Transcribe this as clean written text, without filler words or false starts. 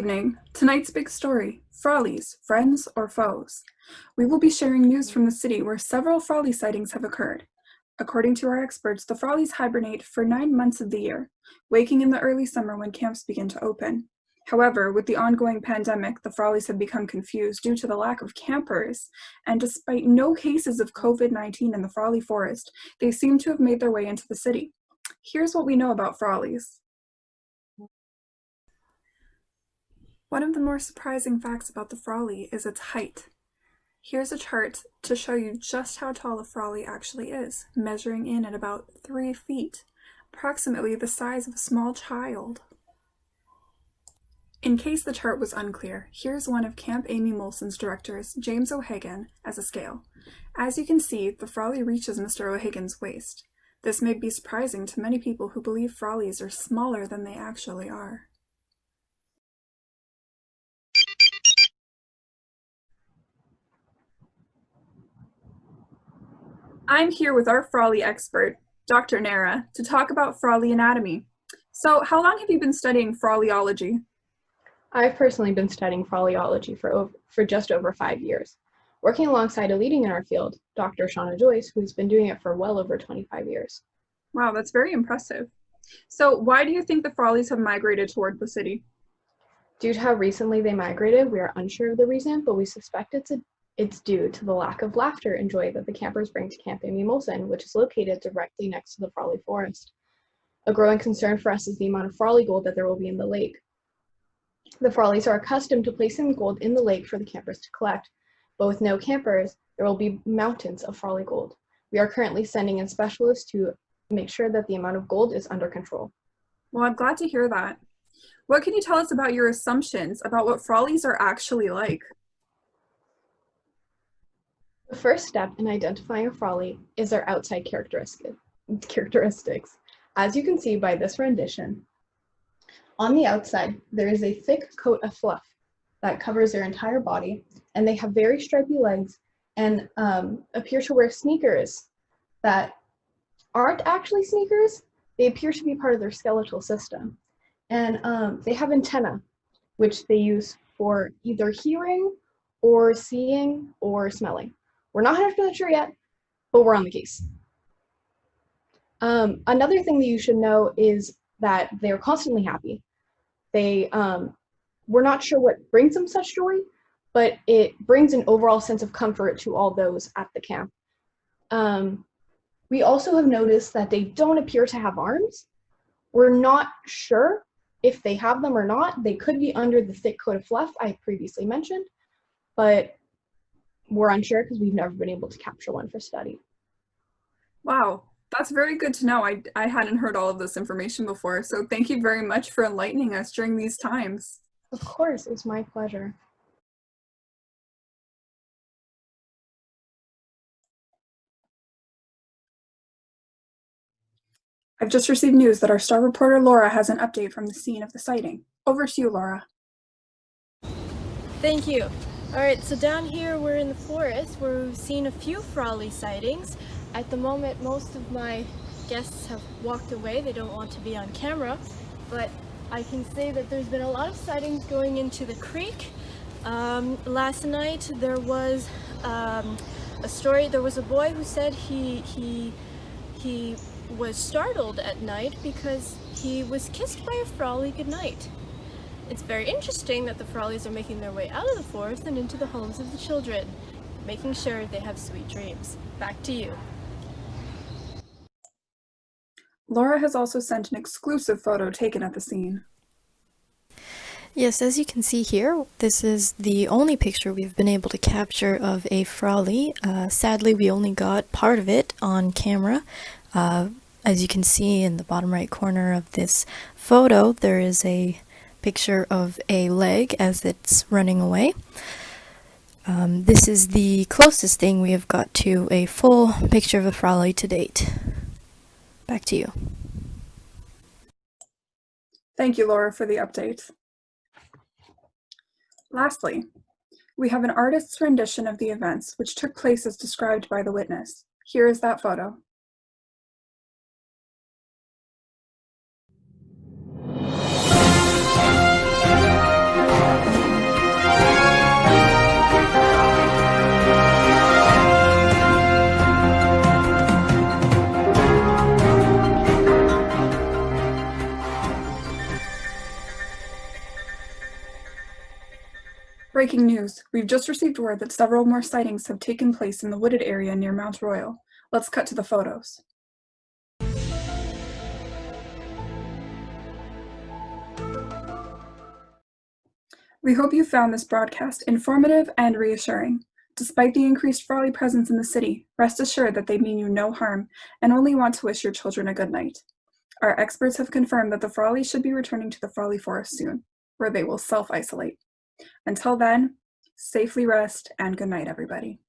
evening. Tonight's big story, Frolis, friends or foes? We will be sharing news from the city where several Froli sightings have occurred. According to our experts, the Frolis hibernate for 9 months of the year, waking in the early summer when camps begin to open. However, with the ongoing pandemic, the Frolis have become confused due to the lack of campers, and despite no cases of COVID-19 in the Froli forest, they seem to have made their way into the city. Here's what we know about Frolis. One of the more surprising facts about the Froli is its height. Here's a chart to show you just how tall a Froli actually is, measuring in at about 3 feet, approximately the size of a small child. In case the chart was unclear, here's one of Camp Amy Molson's directors, James O'Hagan, as a scale. As you can see, the Froli reaches Mr. O'Hagan's waist. This may be surprising to many people who believe Frolis are smaller than they actually are. I'm here with our Froli expert, Dr. Nara, to talk about Froli Anatomy. So, how long have you been studying Froliology? I've personally been studying Froliology for just over 5 years, working alongside a leading in our field, Dr. Shauna Joyce, who's been doing it for well over 25 years. Wow, that's very impressive. So, why do you think the Frolis have migrated toward the city? Due to how recently they migrated, we are unsure of the reason, but we suspect it's due to the lack of laughter and joy that the campers bring to Camp Amy Molson, which is located directly next to the Froli forest. A growing concern for us is the amount of Froli gold that there will be in the lake. The Frolis are accustomed to placing gold in the lake for the campers to collect, but with no campers, there will be mountains of Froli gold. We are currently sending in specialists to make sure that the amount of gold is under control. Well, I'm glad to hear that. What can you tell us about your assumptions about what Frolis are actually like? The first step in identifying a Froli is their outside characteristics. As you can see by this rendition, on the outside, there is a thick coat of fluff that covers their entire body, and they have very stripy legs and appear to wear sneakers that aren't actually sneakers. They appear to be part of their skeletal system. And they have antennae, which they use for either hearing or seeing or smelling. We're not 100% sure yet, but we're on the case. Another thing that you should know is that they're constantly happy. We're not sure what brings them such joy, but it brings an overall sense of comfort to all those at the camp. We also have noticed that they don't appear to have arms. We're not sure if they have them or not. They could be under the thick coat of fluff I previously mentioned, but we're unsure because we've never been able to capture one for study. Wow, that's very good to know. I hadn't heard all of this information before, so thank you very much for enlightening us during these times. Of course, it's my pleasure. I've just received news that our star reporter Laura has an update from the scene of the sighting. Over to you, Laura. Thank you. All right, so down here we're in the forest where we've seen a few Froli sightings. At the moment, most of my guests have walked away. They don't want to be on camera, but I can say that there's been a lot of sightings going into the creek. Last night there was a story. There was a boy who said he was startled at night because he was kissed by a Froli goodnight. It's very interesting that the Frolis are making their way out of the forest and into the homes of the children, making sure they have sweet dreams. Back to you. Laura has also sent an exclusive photo taken at the scene. Yes, as you can see here, this is the only picture we've been able to capture of a Froli. Sadly, we only got part of it on camera. As you can see in the bottom right corner of this photo, there is a picture of a leg as it's running away. This is the closest thing we have got to a full picture of a Froli to date. Back to you. Thank you, Laura, for the update. Lastly, we have an artist's rendition of the events which took place as described by the witness. Here is that photo. Breaking news, we've just received word that several more sightings have taken place in the wooded area near Mount Royal. Let's cut to the photos. We hope you found this broadcast informative and reassuring. Despite the increased Froli presence in the city, rest assured that they mean you no harm and only want to wish your children a good night. Our experts have confirmed that the Froli should be returning to the Froli Forest soon, where they will self-isolate. Until then, safely rest and good night, everybody.